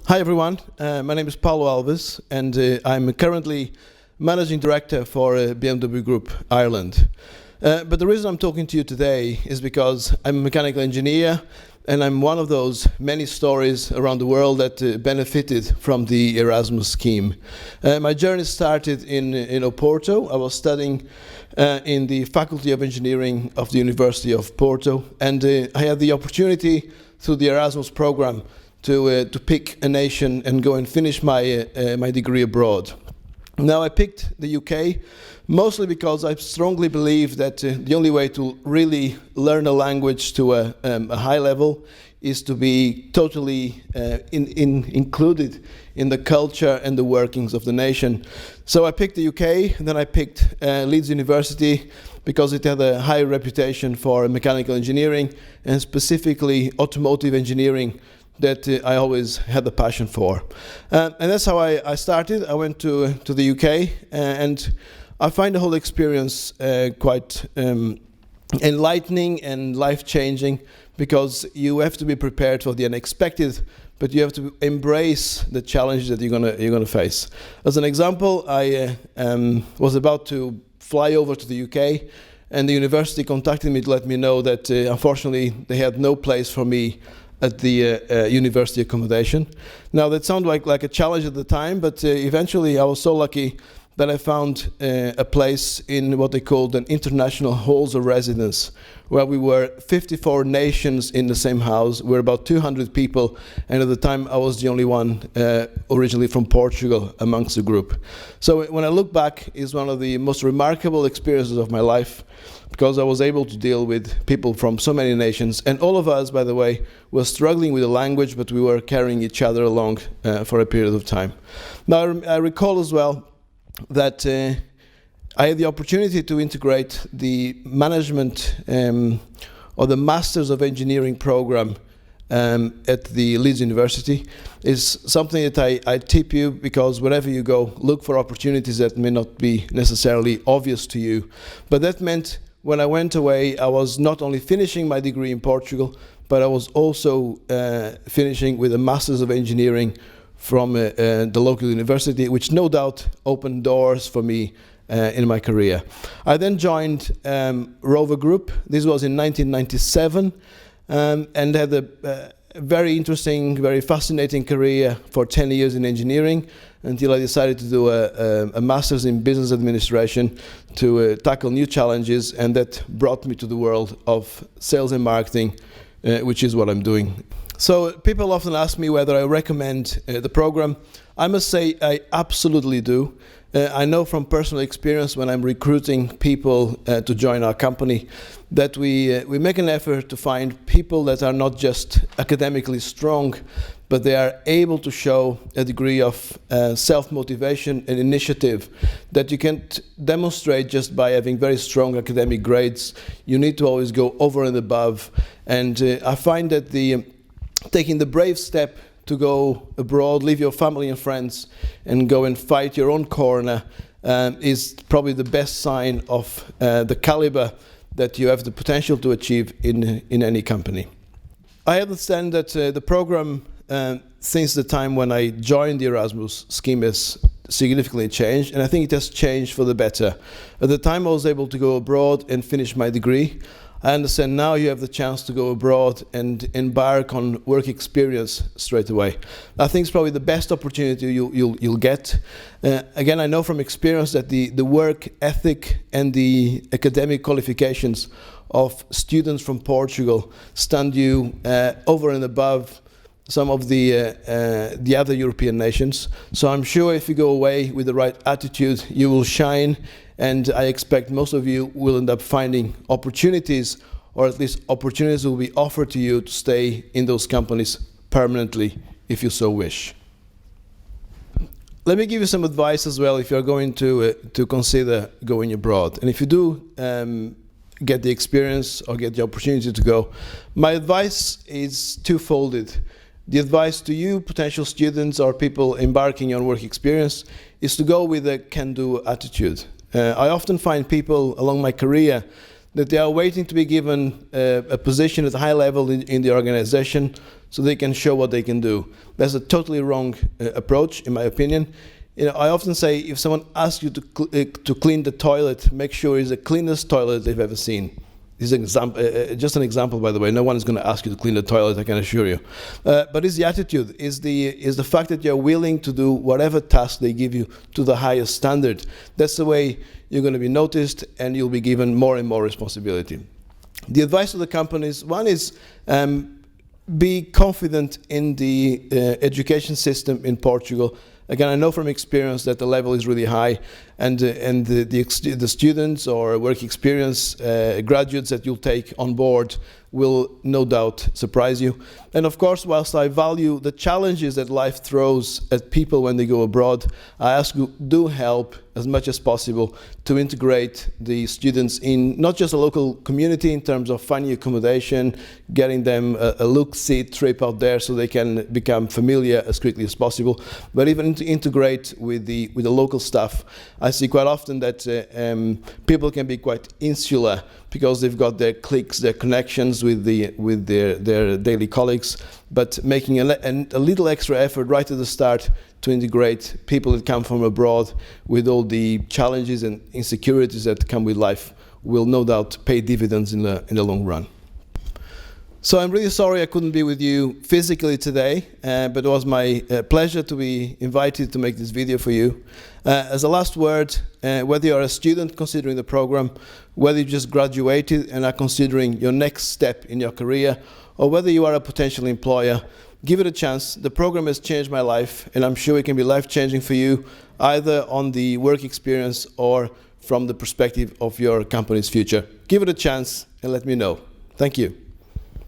Hi everyone, my name is Paulo Alves and I'm currently Managing Director for BMW Group Ireland. But the reason I'm talking to you today is because I'm a mechanical engineer and I'm one of those many stories around the world that benefited from the Erasmus scheme. My journey started in Oporto. I was studying in the Faculty of Engineering of the University of Porto, and I had the opportunity through the Erasmus program to pick a nation and go and finish my degree abroad. Now I picked the UK mostly because I strongly believe that the only way to really learn a language to a high level is to be totally included in the culture and the workings of the nation. So I picked the UK, and then I picked Leeds University because it had a high reputation for mechanical engineering and specifically automotive engineering that I always had the passion for. And that's how I started. I went to the UK and I find the whole experience quite enlightening and life-changing because you have to be prepared for the unexpected, but you have to embrace the challenges that you're gonna face. As an example, I was about to fly over to the UK and the university contacted me to let me know that unfortunately they had no place for me at the university accommodation. Now that sounded like a challenge at the time, but eventually I was so lucky that I found a place in what they called an international halls of residence, where we were 54 nations in the same house. We're about 200 people, and at the time I was the only one originally from Portugal amongst the group. So when I look back, it's one of the most remarkable experiences of my life, because I was able to deal with people from so many nations, and all of us, by the way, were struggling with the language, but we were carrying each other along for a period of time. Now I recall as well that I had the opportunity to integrate the management or the Masters of Engineering program at the Leeds University. Is something that I tip you, because wherever you go, look for opportunities that may not be necessarily obvious to you. But that meant when I went away, I was not only finishing my degree in Portugal, but I was also finishing with a Masters of Engineering from the local university, which no doubt opened doors for me in my career. I then joined Rover Group. This was in 1997, and had a very interesting, very fascinating career for 10 years in engineering, until I decided to do a master's in business administration to tackle new challenges, and that brought me to the world of sales and marketing, which is what I'm doing. So people often ask me whether I recommend the program. I must say I absolutely do. I know from personal experience when I'm recruiting people to join our company that we make an effort to find people that are not just academically strong, but they are able to show a degree of self-motivation and initiative that you can't demonstrate just by having very strong academic grades. You need to always go over and above. And I find that taking the brave step to go abroad, leave your family and friends, and go and fight your own corner is probably the best sign of the caliber that you have the potential to achieve in any company. I understand that the program, since the time when I joined the Erasmus scheme, has significantly changed, and I think it has changed for the better. At the time I was able to go abroad and finish my degree. I understand now you have the chance to go abroad and embark on work experience straight away. I think it's probably the best opportunity you'll get. Again, I know from experience that the work ethic and the academic qualifications of students from Portugal stand you over and above some of the other European nations. So I'm sure if you go away with the right attitude, you will shine. And I expect most of you will end up finding opportunities, or at least opportunities will be offered to you to stay in those companies permanently, if you so wish. Let me give you some advice as well if you're going to consider going abroad. And if you do get the experience or get the opportunity to go, my advice is twofolded. The advice to you, potential students or people embarking on work experience, is to go with a can-do attitude. I often find people along my career that they are waiting to be given a position at a high level in the organization so they can show what they can do. That's a totally wrong approach, in my opinion. I often say, if someone asks you to clean the toilet, make sure it's the cleanest toilet they've ever seen. This is just an example, by the way. No one is going to ask you to clean the toilet, I can assure you. But it's the attitude, is the fact that you're willing to do whatever task they give you to the highest standard. That's the way you're going to be noticed, and you'll be given more and more responsibility. The advice to the companies, one is be confident in the education system in Portugal. Again, I know from experience that the level is really high, and the students or work experience graduates that you'll take on board will no doubt surprise you. And of course, whilst I value the challenges that life throws at people when they go abroad, I ask you, do help as much as possible to integrate the students in not just a local community in terms of finding accommodation, getting them a look-see trip out there so they can become familiar as quickly as possible, but even to integrate with the local staff. I see quite often that people can be quite insular because they've got their cliques, their connections with their daily colleagues, but making a little extra effort right at the start to integrate people that come from abroad with all the challenges and insecurities that come with life will no doubt pay dividends in the long run. So I'm really sorry I couldn't be with you physically today, but it was my pleasure to be invited to make this video for you. As a last word, whether you're a student considering the program, whether you just graduated and are considering your next step in your career, or whether you are a potential employer, give it a chance. The program has changed my life, and I'm sure it can be life-changing for you, either on the work experience or from the perspective of your company's future. Give it a chance and let me know. Thank you.